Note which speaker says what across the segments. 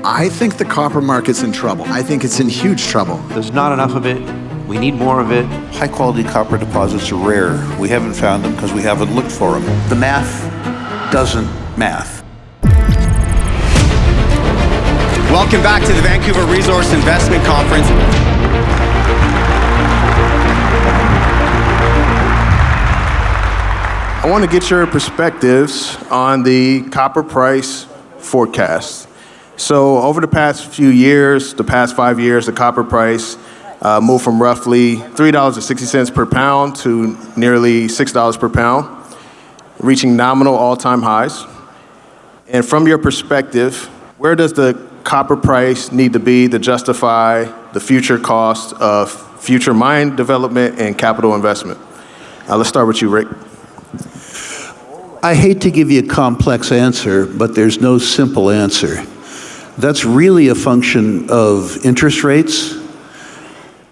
Speaker 1: I think the copper market's in trouble. I think it's in huge trouble.
Speaker 2: There's not enough of it. We need more of it.
Speaker 3: High quality copper deposits are rare. We haven't found them because we haven't looked for them. The math doesn't math.
Speaker 4: Welcome back to the Vancouver Resource Investment Conference.
Speaker 5: I want to get your perspectives on the copper price forecast. So over the past few years, the past 5 years, the copper price moved from roughly $3.60 per pound to nearly $6 per pound, reaching nominal all-time highs. And from your perspective, where does the copper price need to be to justify the future cost of future mine development and capital investment? Let's start with you, Rick.
Speaker 3: I hate to give you a complex answer, but there's no simple answer. That's really a function of interest rates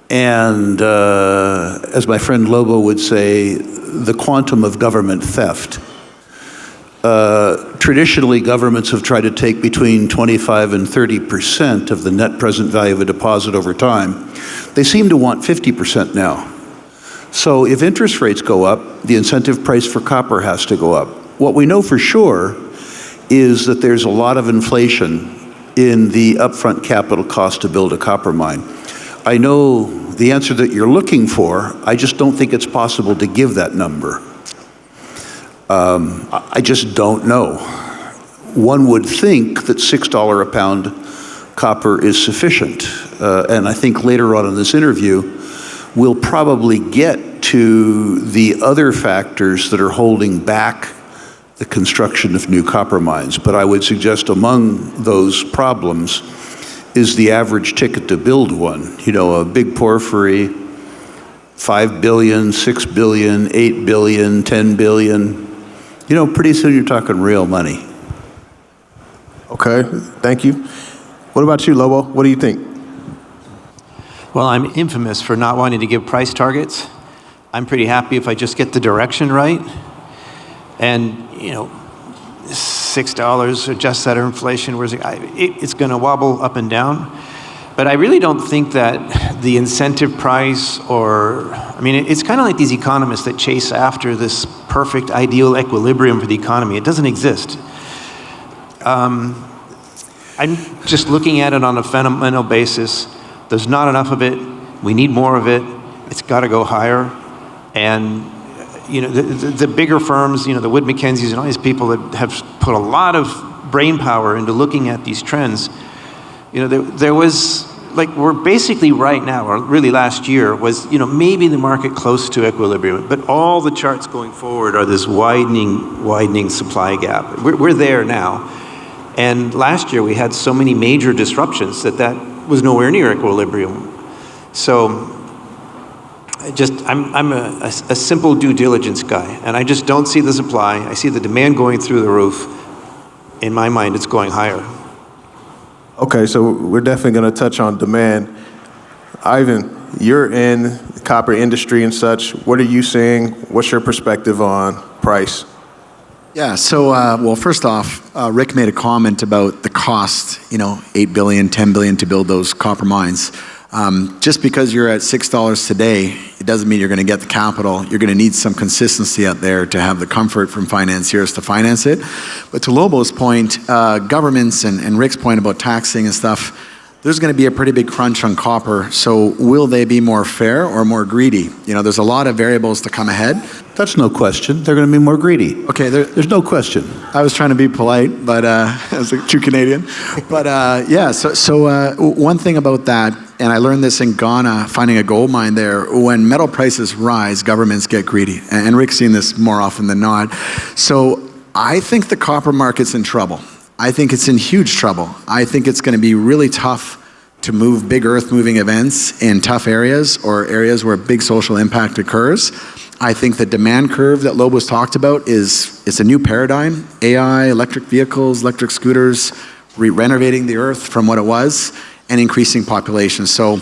Speaker 3: and, as my friend Lobo would say, the quantum of government theft. Traditionally, governments have tried to take between 25 and 30% of the net present value of a deposit over time. They seem to want 50% now. So if interest rates go up, the incentive price for copper has to go up. What we know for sure is that there's a lot of inflation in the upfront capital cost to build a copper mine. I know the answer that you're looking for, I just don't think it's possible to give that number. I just don't know. One would think that $6 a pound copper is sufficient. And I think later on in this interview, we'll probably get to the other factors that are holding back the construction of new copper mines. But I would suggest among those problems is the average ticket to build one. You know, a big porphyry, 5 billion, 6 billion, 8 billion, 10 billion. You know, pretty soon you're talking real money.
Speaker 5: Okay, thank you. What about you, Lobo? What do you think?
Speaker 2: Well, I'm infamous for not wanting to give price targets. I'm pretty happy if I just get the direction right. And, you know, $6 adjusts that inflation, whereas it's going to wobble up and down. But I really don't think that the incentive price it's kind of like these economists that chase after this perfect ideal equilibrium for the economy. It doesn't exist. I'm just looking at it on a fundamental basis. There's not enough of it. We need more of it. It's got to go higher. And you know, the bigger firms, you know, the Wood Mackenzie's and all these people that have put a lot of brain power into looking at these trends, you know, there was, like, we're basically right now, or really last year, was, you know, maybe the market close to equilibrium, but all the charts going forward are this widening supply gap. We're there now. And last year we had so many major disruptions that was nowhere near equilibrium. So I'm a simple due diligence guy, and I just don't see the supply. I see the demand going through the roof. In my mind, it's going higher.
Speaker 5: Okay, so we're definitely going to touch on demand. Ivan, you're in the copper industry and such. What are you seeing? What's your perspective on price?
Speaker 1: Yeah, so, well, first off, Rick made a comment about the cost, you know, $8 billion, $10 billion to build those copper mines. Just because you're at $6 today, it doesn't mean you're going to get the capital. You're going to need some consistency out there to have the comfort from financiers to finance it. But to Lobo's point, governments and Rick's point about taxing and stuff, there's going to be a pretty big crunch on copper. So will they be more fair or more greedy? You know, there's a lot of variables to come ahead.
Speaker 3: That's no question. They're going to be more greedy.
Speaker 1: Okay,
Speaker 3: there's no question.
Speaker 1: I was trying to be polite, but as a true Canadian. But yeah, so one thing about that, and I learned this in Ghana, finding a gold mine there, when metal prices rise, governments get greedy. And Rick's seen this more often than not. So I think the copper market's in trouble. I think it's in huge trouble. I think it's going to be really tough to move big earth-moving events in tough areas or areas where big social impact occurs. I think the demand curve that Lobo's talked about is a new paradigm. AI, electric vehicles, electric scooters, renovating the earth from what it was, and increasing population. So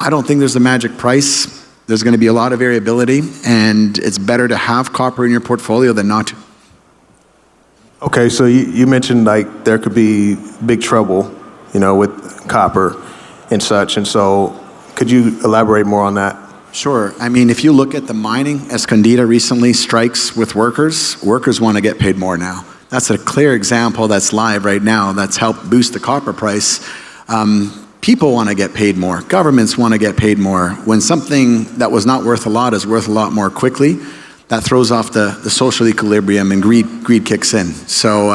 Speaker 1: I don't think there's a magic price. There's going to be a lot of variability, and it's better to have copper in your portfolio than not to.
Speaker 5: Okay, so you mentioned like there could be big trouble with copper and such. And so could you elaborate more on that?
Speaker 1: Sure. I mean, if you look at the mining, Escondida recently strikes with workers. Workers want to get paid more now. That's a clear example that's live right now that's helped boost the copper price. People want to get paid more. Governments want to get paid more. When something that was not worth a lot is worth a lot more quickly, that throws off the social equilibrium and greed kicks in. So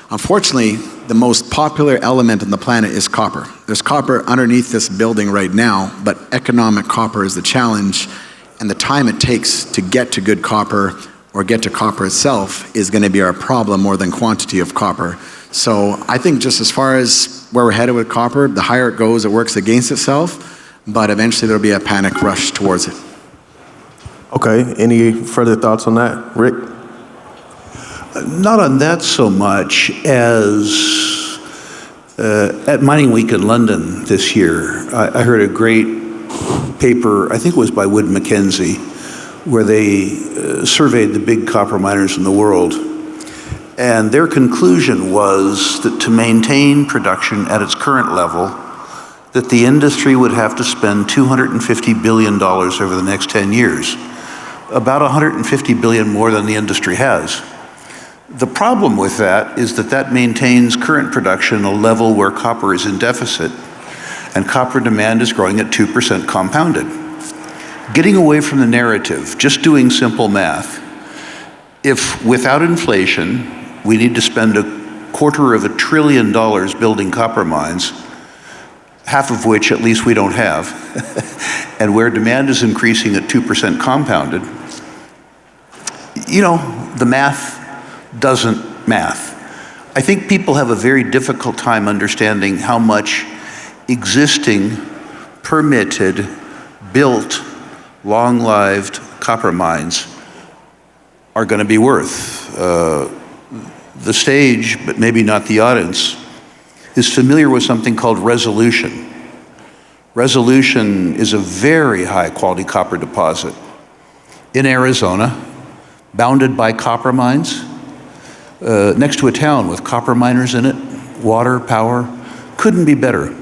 Speaker 1: unfortunately, the most popular element on the planet is copper. There's copper underneath this building right now, but economic copper is the challenge, and the time it takes to get to good copper or get to copper itself is going to be our problem more than quantity of copper. So I think just as far as where we're headed with copper, the higher it goes, it works against itself, but eventually there'll be a panic rush towards it.
Speaker 5: Okay, any further thoughts on that, Rick?
Speaker 3: Not on that so much as at Mining Week in London this year, I heard a great paper, I think it was by Wood Mackenzie, where they surveyed the big copper miners in the world. And their conclusion was that to maintain production at its current level, that the industry would have to spend $250 billion over the next 10 years, about $150 billion more than the industry has. The problem with that is that that maintains current production at a level where copper is in deficit, and copper demand is growing at 2% compounded. Getting away from the narrative, just doing simple math, if without inflation, we need to spend $250 billion building copper mines, half of which at least we don't have, and where demand is increasing at 2% compounded, the math doesn't math. I think people have a very difficult time understanding how much existing, permitted, built, long-lived copper mines are going to be worth. The stage, but maybe not the audience, is familiar with something called Resolution. Resolution is a very high-quality copper deposit in Arizona, bounded by copper mines, next to a town with copper miners in it, water, power, couldn't be better.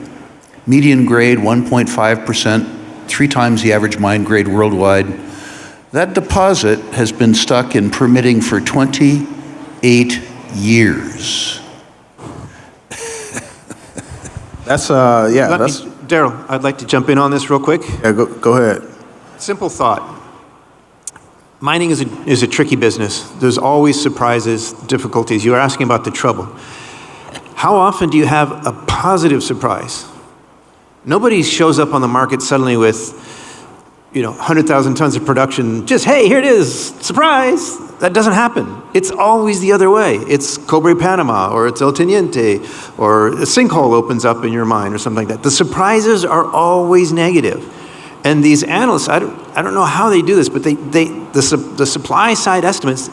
Speaker 3: Median grade 1.5%, 3 times the average mine grade worldwide. That deposit has been stuck in permitting for 28 years.
Speaker 5: That's
Speaker 2: Daryl, I'd like to jump in on this real quick.
Speaker 5: Yeah, go ahead.
Speaker 2: Simple thought. Mining is a tricky business. There's always surprises, difficulties. You were asking about the trouble. How often do you have a positive surprise? Nobody shows up on the market suddenly with 100,000 tons of production, just, hey, here it is, surprise. That doesn't happen. It's always the other way. It's Cobre Panama, or it's El Teniente, or a sinkhole opens up in your mine, or something like that. The surprises are always negative. And these analysts, I don't know how they do this, but the supply side estimates,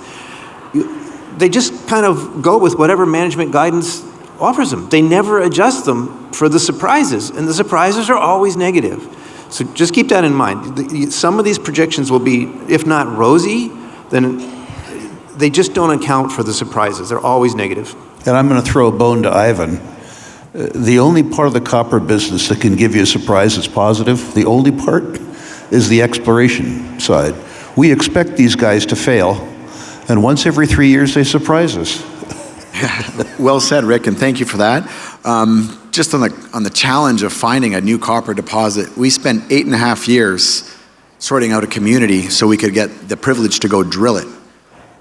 Speaker 2: they just kind of go with whatever management guidance offers them. They never adjust them for the surprises, and the surprises are always negative. So just keep that in mind. Some of these projections will be, if not rosy, then they just don't account for the surprises. They're always negative.
Speaker 3: And I'm going to throw a bone to Ivan. The only part of the copper business that can give you a surprise that's positive, the only part, is the exploration side. We expect these guys to fail, and once every 3 years they surprise us.
Speaker 1: Well said, Rick, and thank you for that. Just on the challenge of finding a new copper deposit, we spent 8.5 years sorting out a community so we could get the privilege to go drill it.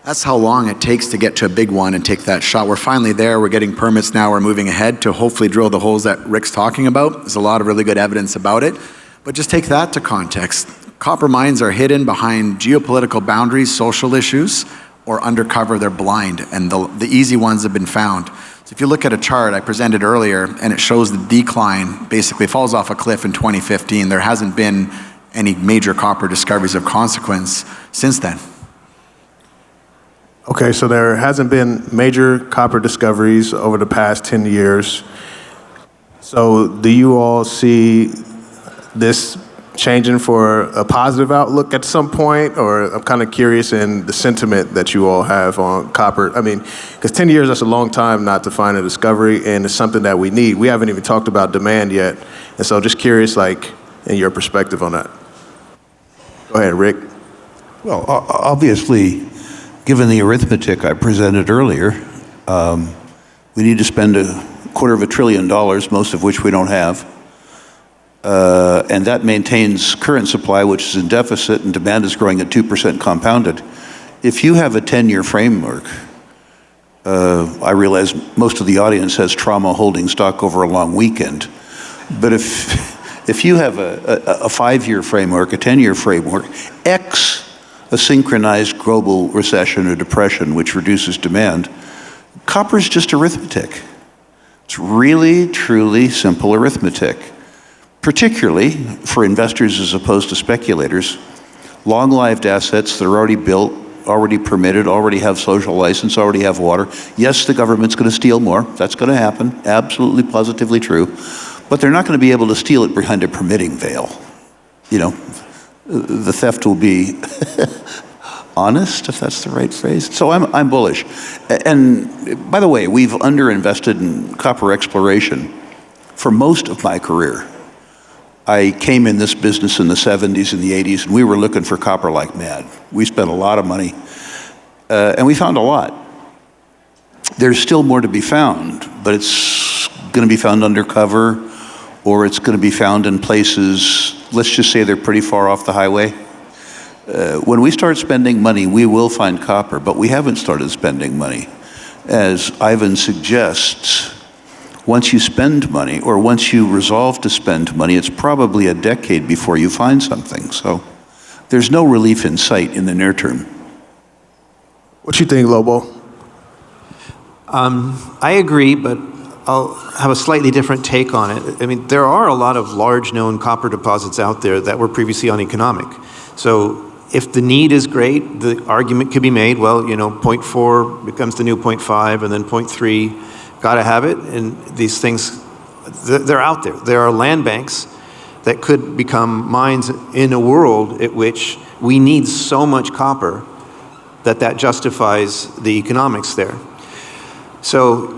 Speaker 1: That's how long it takes to get to a big one and take that shot. We're finally there. We're getting permits now. We're moving ahead to hopefully drill the holes that Rick's talking about. There's a lot of really good evidence about it. But just take that to context. Copper mines are hidden behind geopolitical boundaries, social issues, or undercover. They're blind, and the easy ones have been found. So if you look at a chart I presented earlier, and it shows the decline, basically falls off a cliff in 2015. There hasn't been any major copper discoveries of consequence since then.
Speaker 5: Okay, so there hasn't been major copper discoveries over the past 10 years. So do you all see this changing for a positive outlook at some point? Or I'm kind of curious in the sentiment that you all have on copper. I mean, because 10 years, that's a long time not to find a discovery, and it's something that we need. We haven't even talked about demand yet. And so just curious, like, in your perspective on that. Go ahead, Rick.
Speaker 3: Well, obviously, given the arithmetic I presented earlier, we need to spend $250 billion, most of which we don't have. And that maintains current supply, which is in deficit, and demand is growing at 2% compounded. If you have a 10-year framework, I realize most of the audience has trauma holding stock over a long weekend, but if you have a 5-year framework, a 10-year framework, X a synchronized global recession or depression which reduces demand, copper's just arithmetic. It's really, truly simple arithmetic. Particularly for investors as opposed to speculators, long-lived assets that are already built, already permitted, already have social license, already have water. Yes, the government's going to steal more. That's going to happen. Absolutely, positively true. But they're not going to be able to steal it behind a permitting veil. You know, the theft will be honest, if that's the right phrase. So I'm bullish. And by the way, we've underinvested in copper exploration for most of my career. I came in this business in the 70s and the 80s, and we were looking for copper like mad. We spent a lot of money, and we found a lot. There's still more to be found, but it's going to be found undercover, or it's going to be found in places, let's just say they're pretty far off the highway. When we start spending money, we will find copper, but we haven't started spending money. As Ivan suggests, once you spend money, or once you resolve to spend money, it's probably a decade before you find something. So there's no relief in sight in the near term.
Speaker 5: What you think, Lobo?
Speaker 2: I agree, but I'll have a slightly different take on it. I mean, there are a lot of large known copper deposits out there that were previously uneconomic. So if the need is great, the argument could be made, well, you know, 0.4 becomes the new 0.5, and then 0.3, gotta have it. And these things, they're out there. There are land banks that could become mines in a world at which we need so much copper that justifies the economics there. So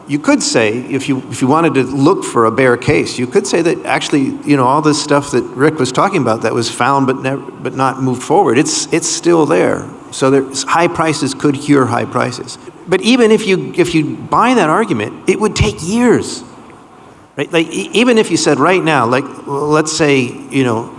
Speaker 2: you could say, if you wanted to look for a bear case, you could say that actually, you know, all this stuff that Rick was talking about that was found but not moved forward, it's still there. So high prices could cure high prices. But even if you buy that argument, it would take years, right? Like even if you said right now, like let's say, you know,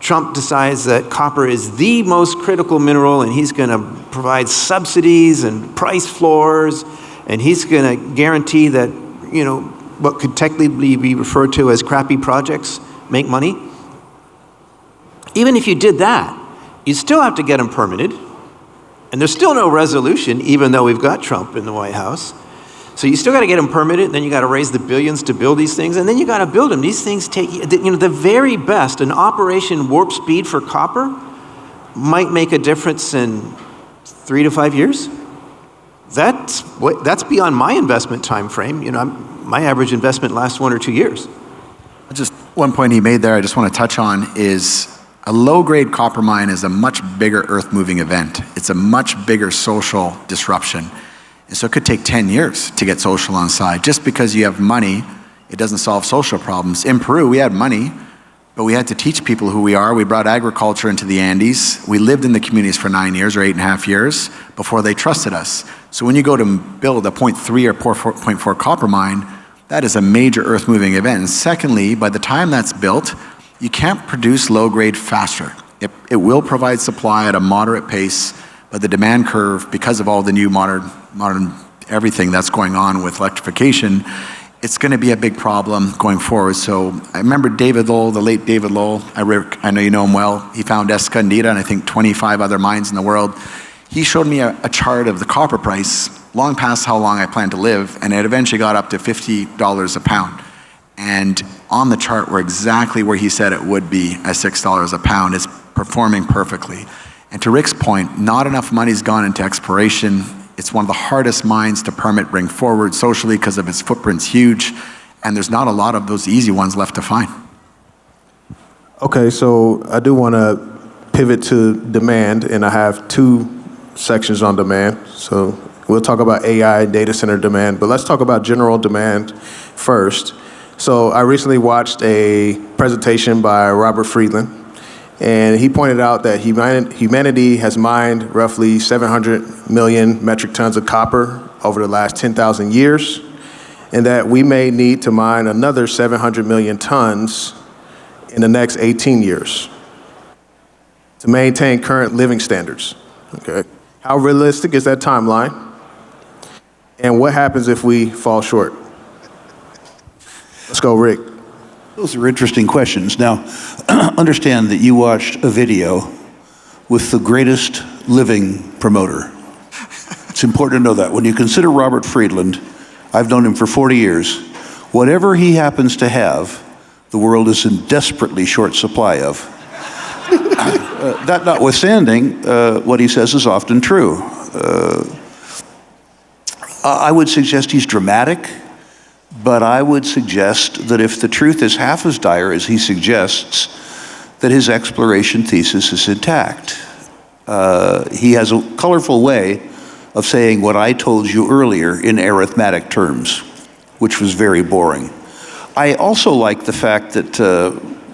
Speaker 2: Trump decides that copper is the most critical mineral, and he's going to provide subsidies and price floors, and he's going to guarantee that, you know, what could technically be referred to as crappy projects make money. Even if you did that, you still have to get them permitted. And there's still no resolution, even though we've got Trump in the White House. So you still got to get them permitted, and then you got to raise the billions to build these things, and then you got to build them. These things take, you know, the very best, an Operation Warp Speed for copper might make a difference in 3 to 5 years. That's beyond my investment time frame. You know, my average investment lasts 1 or 2 years.
Speaker 1: Just one point he made there I just want to touch on is a low-grade copper mine is a much bigger earth-moving event. It's a much bigger social disruption. And so it could take 10 years to get social on side. Just because you have money, it doesn't solve social problems. In Peru, we had money, but we had to teach people who we are. We brought agriculture into the Andes. We lived in the communities for 9 years or 8.5 years before they trusted us. So when you go to build a 0.3 or 0.4 copper mine, that is a major earth-moving event. And secondly, by the time that's built, you can't produce low-grade faster. It will provide supply at a moderate pace, but the demand curve, because of all the new modern everything that's going on with electrification, it's going to be a big problem going forward. So I remember David Lowell, the late David Lowell. I know you know him well. He found Escondida and I think 25 other mines in the world. He showed me a chart of the copper price long past how long I planned to live, and it eventually got up to $50 a pound. And on the chart we're exactly where he said it would be at $6 a pound. It's performing perfectly. And to Rick's point, not enough money's gone into exploration. It's one of the hardest mines to permit, bring forward socially because of its footprint's huge, and there's not a lot of those easy ones left to find.
Speaker 5: Okay, so I do want to pivot to demand, and I have two sections on demand. So we'll talk about AI data center demand, but let's talk about general demand first. So I recently watched a presentation by Robert Friedland, and he pointed out that humanity has mined roughly 700 million metric tons of copper over the last 10,000 years, and that we may need to mine another 700 million tons in the next 18 years to maintain current living standards. Okay. How realistic is that timeline? And what happens if we fall short? Let's go, Rick.
Speaker 3: Those are interesting questions. Now, understand that you watched a video with the greatest living promoter. It's important to know that. When you consider Robert Friedland, I've known him for 40 years, whatever he happens to have, the world is in desperately short supply of. That notwithstanding, what he says is often true. I would suggest he's dramatic, but I would suggest that if the truth is half as dire as he suggests, that his exploration thesis is intact. He has a colorful way of saying what I told you earlier in arithmetic terms, which was very boring. I also like the fact that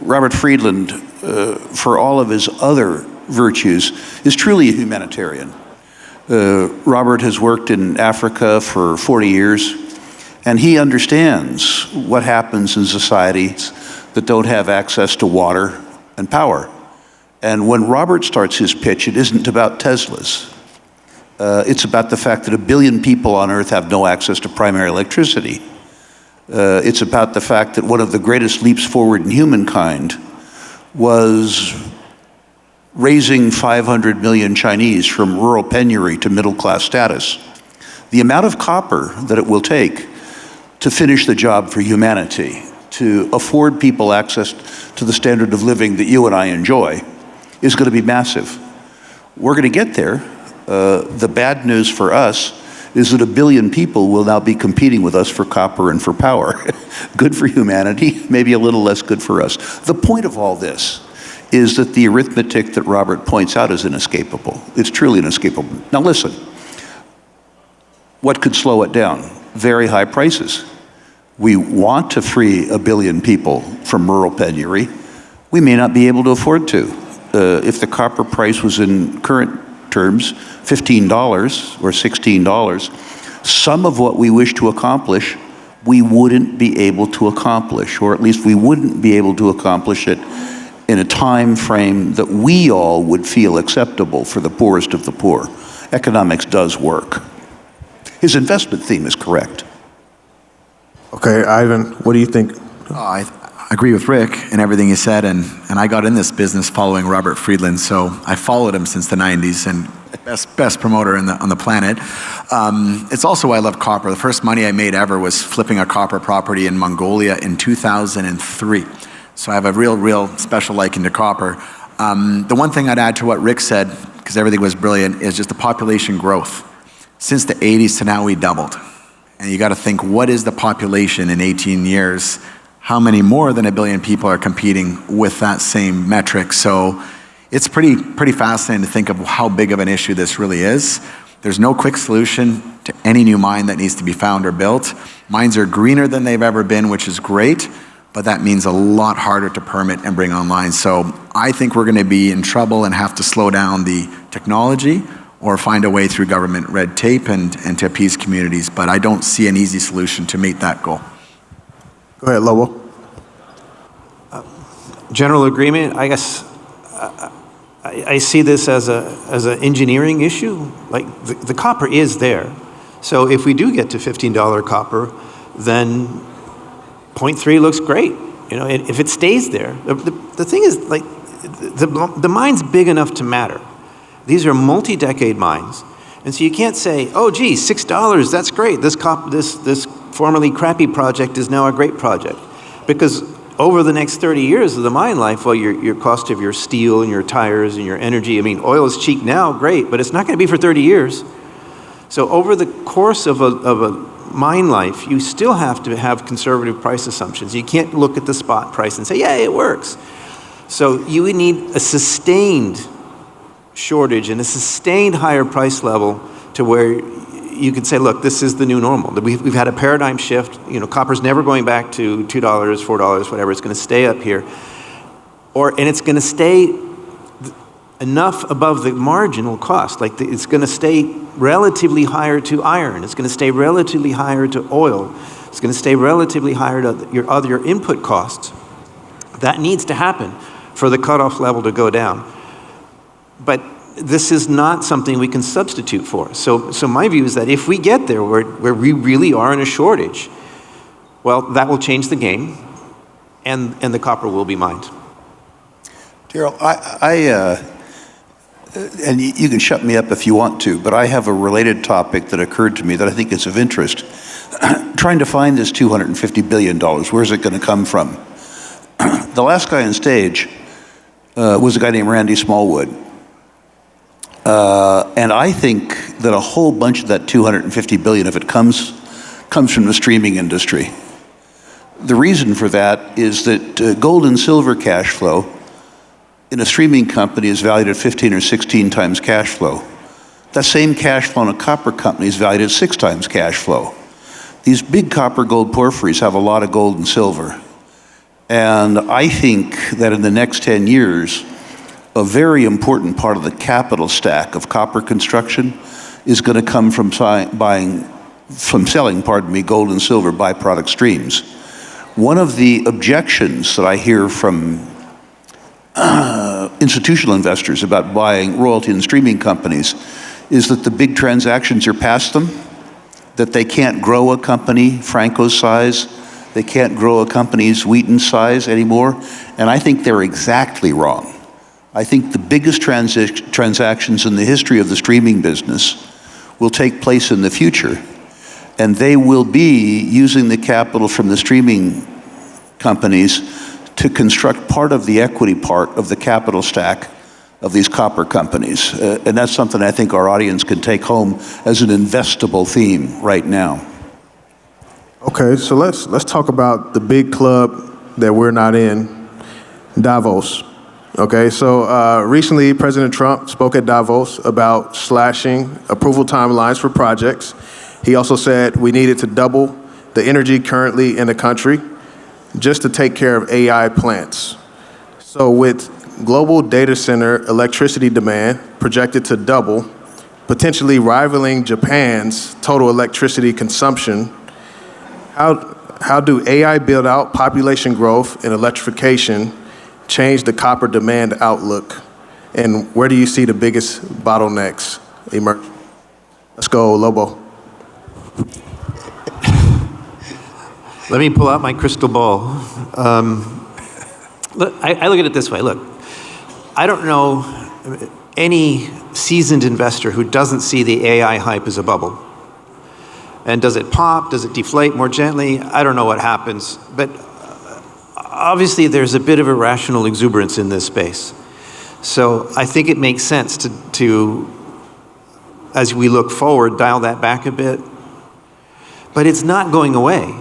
Speaker 3: Robert Friedland, for all of his other virtues, is truly a humanitarian. Robert has worked in Africa for 40 years, and he understands what happens in societies that don't have access to water and power. And when Robert starts his pitch, it isn't about Teslas. It's about the fact that 1 billion people on Earth have no access to primary electricity. It's about the fact that one of the greatest leaps forward in humankind was raising 500 million Chinese from rural penury to middle-class status. The amount of copper that it will take to finish the job for humanity, to afford people access to the standard of living that you and I enjoy, is going to be massive. We're going to get there. The bad news for us is that 1 billion people will now be competing with us for copper and for power. Good for humanity, maybe a little less good for us. The point of all this is that the arithmetic that Robert points out is inescapable. It's truly inescapable. Now listen, what could slow it down? Very high prices. We want to free 1 billion people from rural penury. We may not be able to afford to. If the copper price was in current terms, $15 or $16, some of what we wish to accomplish, we wouldn't be able to accomplish, or at least we wouldn't be able to accomplish it in a time frame that we all would feel acceptable for the poorest of the poor. Economics does work. His investment theme is correct.
Speaker 5: Okay, Ivan, what do you think?
Speaker 1: I agree with Rick and everything he said, and I got in this business following Robert Friedland, so I followed him since the 90s, and best promoter on the planet. It's also why I love copper. The first money I made ever was flipping a copper property in Mongolia in 2003. So I have a real special liking to copper. The one thing I'd add to what Rick said, because everything was brilliant, is just the population growth. Since the 80s to now, we doubled. And you got to think, what is the population in 18 years? How many more than 1 billion people are competing with that same metric? So it's pretty fascinating to think of how big of an issue this really is. There's no quick solution to any new mine that needs to be found or built. Mines are greener than they've ever been, which is great, but that means a lot harder to permit and bring online. So I think we're going to be in trouble and have to slow down the technology or find a way through government red tape and to appease communities. But I don't see an easy solution to meet that goal.
Speaker 5: Go ahead, Lobo.
Speaker 2: General agreement, I guess I see this as an engineering issue. Like the copper is there. So if we do get to $15 copper, then 0.3 looks great. You know, if it stays there. The thing is, like, the mine's big enough to matter. These are multi-decade mines. And so you can't say, oh, gee, $6, that's great. This formerly crappy project is now a great project. Because over the next 30 years of the mine life, well, your cost of your steel and your tires and your energy, I mean, oil is cheap now, great, but it's not going to be for 30 years. So over the course of a mine life, you still have to have conservative price assumptions. You can't look at the spot price and say, yeah, it works. So you would need a sustained shortage and a sustained higher price level to where you could say, look, this is the new normal. We've had a paradigm shift. You know, copper's never going back to $2, $4, whatever. It's going to stay up here. And it's going to stay enough above the marginal cost. Like it's going to stay relatively higher to iron. It's going to stay relatively higher to oil. It's going to stay relatively higher to your other input costs. That needs to happen for the cutoff level to go down. But this is not something we can substitute for. So my view is that if we get there where we really are in a shortage, well, that will change the game, and the copper will be mined.
Speaker 3: Daryl, and you can shut me up if you want to, but I have a related topic that occurred to me that I think is of interest. Trying to find this $250 billion, where's it going to come from? The last guy on stage was a guy named Randy Smallwood. And I think that a whole bunch of that $250 billion of it comes from the streaming industry. The reason for that is that gold and silver cash flow in a streaming company is valued at 15 or 16 times cash flow. That same cash flow in a copper company is valued at 6 times cash flow. These big copper gold porphyries have a lot of gold and silver. And I think that in the next 10 years, a very important part of the capital stack of copper construction is going to come from selling gold and silver byproduct streams. One of the objections that I hear from institutional investors about buying royalty and streaming companies is that the big transactions are past them, that they can't grow a company Franco's size, they can't grow a company's Wheaton's size anymore, and I think they're exactly wrong. I think the biggest transactions in the history of the streaming business will take place in the future, and they will be using the capital from the streaming companies to construct part of the equity part of the capital stack of these copper companies. And that's something I think our audience can take home as an investable theme right now.
Speaker 5: Okay, so let's talk about the big club that we're not in, Davos. Okay, so recently President Trump spoke at Davos about slashing approval timelines for projects. He also said we needed to double the energy currently in the country just to take care of AI plants. So with global data center electricity demand projected to double, potentially rivaling Japan's total electricity consumption, how do AI build out, population growth, and electrification change the copper demand outlook? And where do you see the biggest bottlenecks emerge? Let's go, Lobo.
Speaker 2: Let me pull out my crystal ball. Look, I look at it this way. Look, I don't know any seasoned investor who doesn't see the AI hype as a bubble. And does it pop? Does it deflate more gently? I don't know what happens. But obviously, there's a bit of irrational exuberance in this space. So I think it makes sense to as we look forward, dial that back a bit. But it's not going away.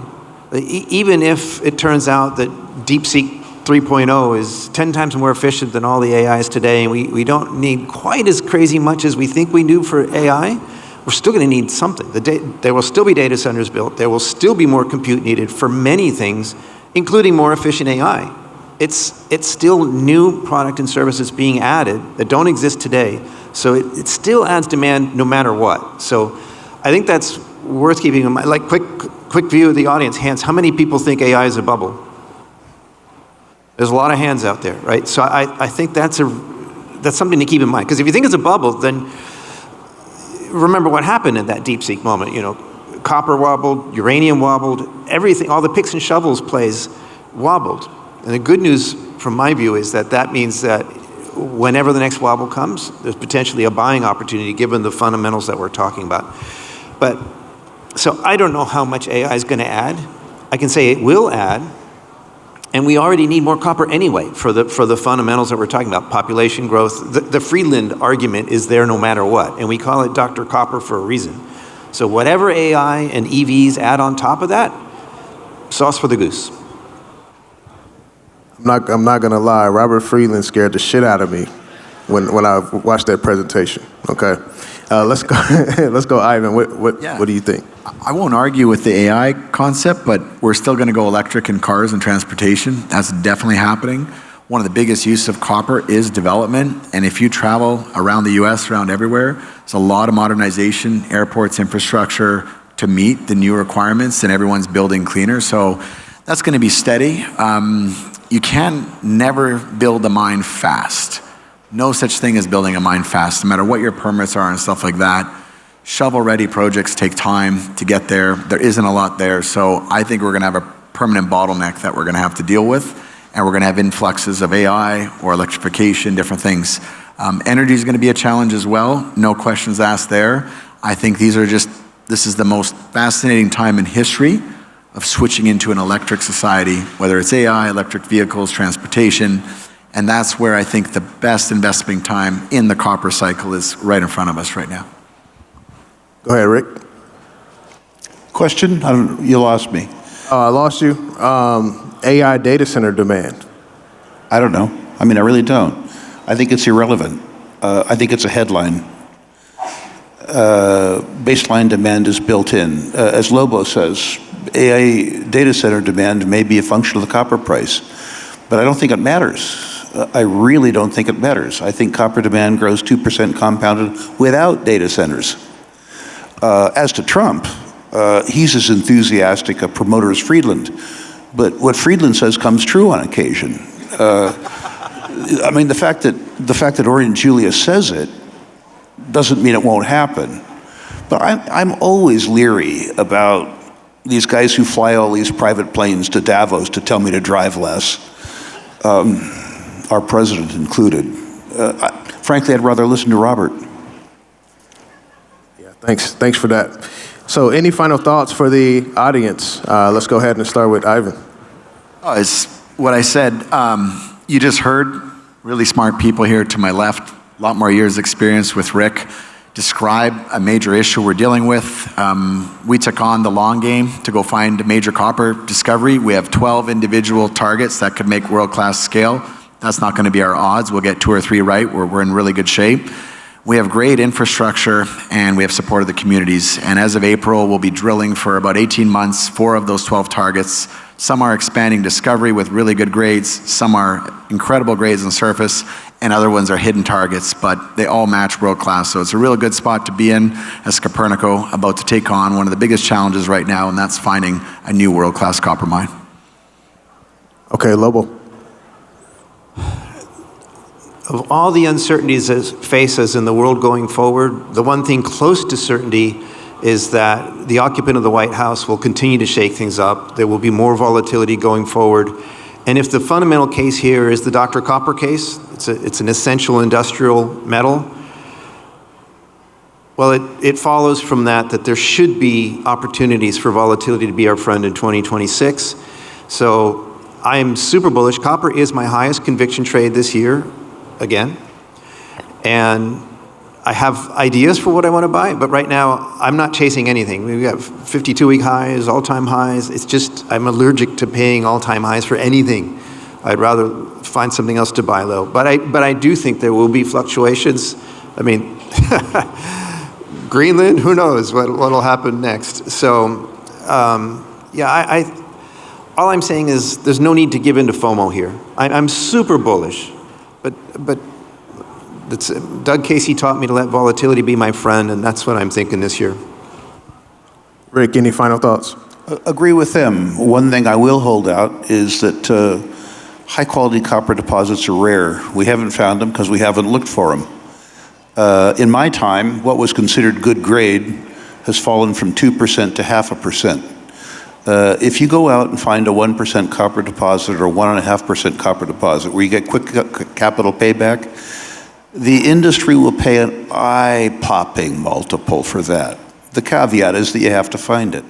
Speaker 2: Even if it turns out that DeepSeek 3.0 is 10 times more efficient than all the AIs today, and we don't need quite as crazy much as we think we do for AI, we're still going to need something. There will still be data centers built. There will still be more compute needed for many things, including more efficient AI. It's still new product and services being added that don't exist today. So it still adds demand no matter what. So I think that's worth keeping in mind. Like quick view of the audience, hands. How many people think AI is a bubble? There's a lot of hands out there, right? So I think that's something to keep in mind. Because if you think it's a bubble, then remember what happened in that DeepSeek moment. You know, copper wobbled, uranium wobbled, everything, all the picks and shovels plays wobbled. And the good news from my view is that means that whenever the next wobble comes, there's potentially a buying opportunity given the fundamentals that we're talking about. But, so I don't know how much AI is going to add. I can say it will add. And we already need more copper anyway for the fundamentals that we're talking about, population growth. The Friedland argument is there no matter what, and we call it Dr. Copper for a reason. So whatever AI and EVs add on top of that, sauce for the goose.
Speaker 5: I'm not gonna lie. Robert Friedland scared the shit out of me when I watched that presentation. Okay, let's go. Let's go, Ivan. What do you think?
Speaker 1: I won't argue with the AI concept, but we're still going to go electric in cars and transportation. That's definitely happening. One of the biggest uses of copper is development, and if you travel around the U.S., around everywhere, there's a lot of modernization, airports, infrastructure to meet the new requirements, and everyone's building cleaner. So that's going to be steady. You can never build a mine fast. No such thing as building a mine fast, no matter what your permits are and stuff like that. Shovel-ready projects take time to get there. There isn't a lot there, so I think we're going to have a permanent bottleneck that we're going to have to deal with, and we're going to have influxes of AI or electrification, different things. Energy is going to be a challenge as well, no questions asked there. I think this is the most fascinating time in history of switching into an electric society, whether it's AI, electric vehicles, transportation, and that's where I think the best investing time in the copper cycle is right in front of us right now.
Speaker 5: Go ahead, Rick.
Speaker 3: Question? You lost me.
Speaker 5: I lost you. AI data center demand.
Speaker 3: I don't know. I mean, I really don't. I think it's irrelevant. I think it's a headline. Baseline demand is built in. As Lobo says, AI data center demand may be a function of the copper price, but I don't think it matters. I really don't think it matters. I think copper demand grows 2% compounded without data centers. As to Trump, he's as enthusiastic a promoter as Friedland, but what Friedland says comes true on occasion. I mean, the fact that Orion Julius says it doesn't mean it won't happen. But I'm always leery about these guys who fly all these private planes to Davos to tell me to drive less, our president included. Frankly, I'd rather listen to Robert.
Speaker 5: Yeah, thanks for that. So any final thoughts for the audience? Let's go ahead and start with Ivan.
Speaker 1: It's what I said. You just heard really smart people here to my left, a lot more years experience with Rick, describe a major issue we're dealing with. We took on the long game to go find a major copper discovery. We have 12 individual targets that could make world-class scale. That's not going to be our odds. We'll get 2 or 3 right. We're in really good shape. We have great infrastructure, and we have support of the communities. And as of April, we'll be drilling for about 18 months, 4 of those 12 targets. Some are expanding discovery with really good grades. Some are incredible grades on surface, and other ones are hidden targets, but they all match world class. So it's a really good spot to be in as Copernico, about to take on one of the biggest challenges right now, and that's finding a new world-class copper mine.
Speaker 5: Okay, Lobo.
Speaker 2: Of all the uncertainties that face us in the world going forward, the one thing close to certainty is that the occupant of the White House will continue to shake things up. There will be more volatility going forward. And if the fundamental case here is the Dr. Copper case, it's an essential industrial metal, well, it follows from that there should be opportunities for volatility to be our friend in 2026. So I am super bullish. Copper is my highest conviction trade this year, again. And I have ideas for what I want to buy, but right now I'm not chasing anything. We have 52-week highs, all-time highs. It's just I'm allergic to paying all-time highs for anything. I'd rather find something else to buy low. But I do think there will be fluctuations. I mean, Greenland, who knows what'll happen next. So, yeah, all I'm saying is there's no need to give in to FOMO here. I'm super bullish, but Doug Casey taught me to let volatility be my friend, and that's what I'm thinking this year.
Speaker 5: Rick, any final thoughts?
Speaker 3: Agree with them. One thing I will hold out is that high-quality copper deposits are rare. We haven't found them because we haven't looked for them. In my time, what was considered good grade has fallen from 2% to 0.5%. If you go out and find a 1% copper deposit or 1.5% copper deposit where you get quick capital payback, the industry will pay an eye-popping multiple for that. The caveat is that you have to find it.